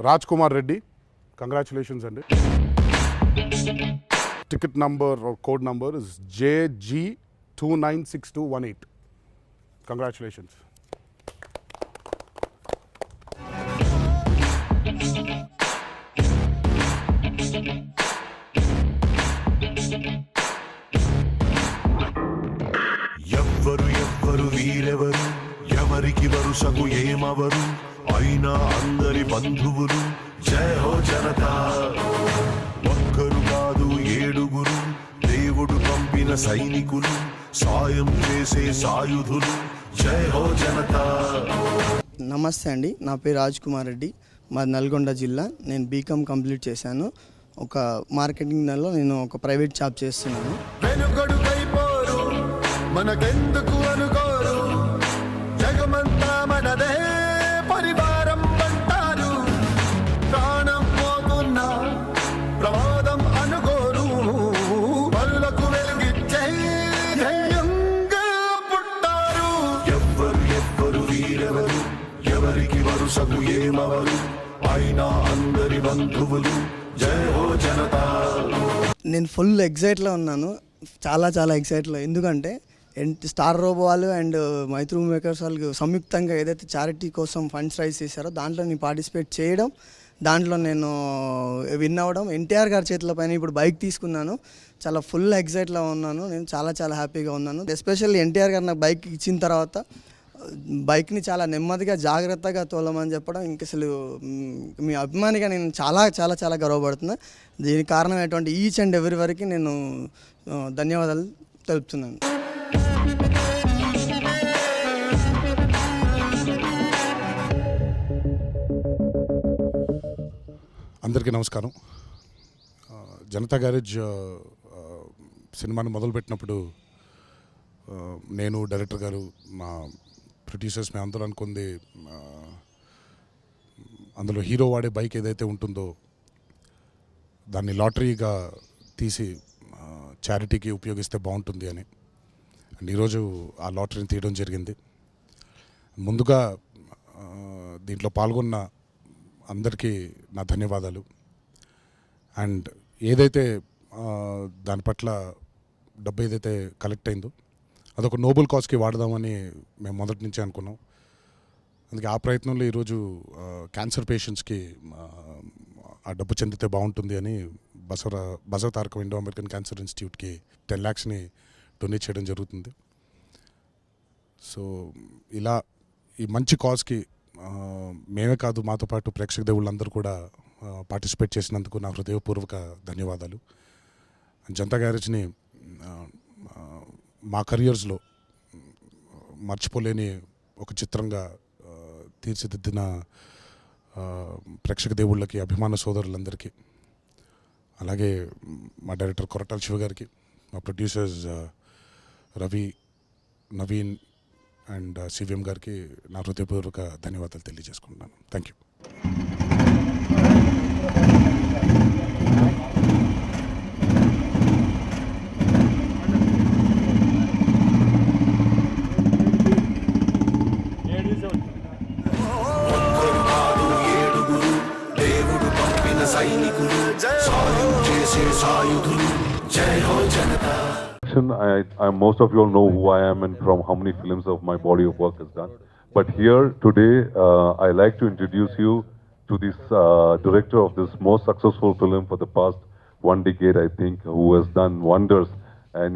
Raj Kumar Reddy, congratulations and ticket number or code number is JG296218. Congratulations. ఎవ్వరు వీరెవరు ఎవరికి వరుసకు ఏమవరు అయినా అందరి బంధువులు జయ హో జనతా. ఒక్కరు కాదు ఏడుగురు దేవుడు పంపిన సైనికులు సాయం చేసే సాయుధులు జయ హో జనతా. నమస్తే అండి, నా పేరు రాజ్ కుమార్ రెడ్డి, మాది నల్గొండ జిల్లా. నేను బీకామ్ కంప్లీట్ చేశాను. ఒక మార్కెటింగ్ నెలలో నేను ఒక ప్రైవేట్ జాబ్ చేస్తున్నాను. వెనుగడుకైపోరు మనకెందుకు అనుకోరు జగమంతా మనదే పరివారం అంటారు. ప్రాణం పోతున్న ప్రమాదం అనుకోరు పనులకు వెలుగిచ్చే ధైర్యంగా పుట్టారు. ఎవ్వరు వీరెవరు ఎవరికి వరుసకు ఏమవరు అయినా అందరి బంధువులు జయ హో జనతా. నేను ఫుల్ ఎగ్జైట్లో ఉన్నాను, చాలా ఎగ్జైట్లో. ఎందుకంటే స్టార్ రోబో వాళ్ళు అండ్ మైత్రి మేకర్స్ వాళ్ళు సంయుక్తంగా ఏదైతే చారిటీ కోసం ఫండ్స్ రైజ్ చేశారో దాంట్లో నేను పార్టిసిపేట్ చేయడం, దాంట్లో నేను విన్ అవ్వడం, ఎన్టీఆర్ గారి చేతుల పైన ఇప్పుడు బైక్ తీసుకున్నాను. చాలా ఫుల్ ఎగ్జైట్లో ఉన్నాను. నేను చాలా హ్యాపీగా ఉన్నాను. ఎస్పెషల్లీ ఎన్టీఆర్ గారు నాకు బైక్ ఇచ్చిన తర్వాత బైక్ని చాలా నెమ్మదిగా జాగ్రత్తగా తోలమని చెప్పడం, ఇంక అసలు మీ అభిమానిగా నేను చాలా గర్వపడుతున్నా. దీనికి కారణమైనటువంటి ఈచ్ అండ్ ఎవరి వరకు నేను ధన్యవాదాలు తెలుపుతున్నాను. అందరికీ నమస్కారం. జనతా గ్యారేజ్ సినిమాని మొదలుపెట్టినప్పుడు నేను, డైరెక్టర్ గారు, మా ప్రొడ్యూసర్స్ మేము అందరూ అనుకుంది అందులో హీరో వాడే బైక్ ఏదైతే ఉంటుందో దాన్ని లాటరీగా తీసి చారిటీకి ఉపయోగిస్తే బాగుంటుంది అని. అండ్ ఈరోజు ఆ లాటరీని తీయడం జరిగింది. ముందుగా దీంట్లో పాల్గొన్న అందరికీ నా ధన్యవాదాలు. అండ్ ఏదైతే దాని పట్ల డబ్బు ఏదైతే కలెక్ట్ అయిందో అదొక నోబెల్ కాజ్కి వాడదామని మేము మొదటి నుంచే అనుకున్నాం. అందుకే ఆ ప్రయత్నంలో ఈరోజు క్యాన్సర్ పేషెంట్స్కి ఆ డబ్బు చెందితే బాగుంటుంది అని Basavatarakam Indo American cancer ఇన్స్టిట్యూట్కి 10 lakhsని డొనేట్ చేయడం జరుగుతుంది. సో ఇలా ఈ మంచి కాజ్కి మేమే కాదు, మాతో పాటు ప్రేక్షక దేవుళ్ళందరూ కూడా పార్టిసిపేట్ చేసినందుకు నా హృదయపూర్వక ధన్యవాదాలు. జనతా గ్యారేజ్ని మా కెరియర్స్లో మర్చిపోలేని ఒక చిత్రంగా తీర్చిదిద్దిన ప్రేక్షక దేవుళ్ళకి, అభిమాన సోదరులందరికీ, అలాగే మా డైరెక్టర్ కొరటాల శివ గారికి, మా producers Ravi, Naveen and CVM గారికి నా హృదయపూర్వక ధన్యవాదాలు తెలియజేసుకుంటున్నాను. Thank you. Most of you all know who I am and from how many films of my body of work has done. But here today, I like to introduce you to this director of this most successful film for the past 1 decade, I think, who has done wonders. And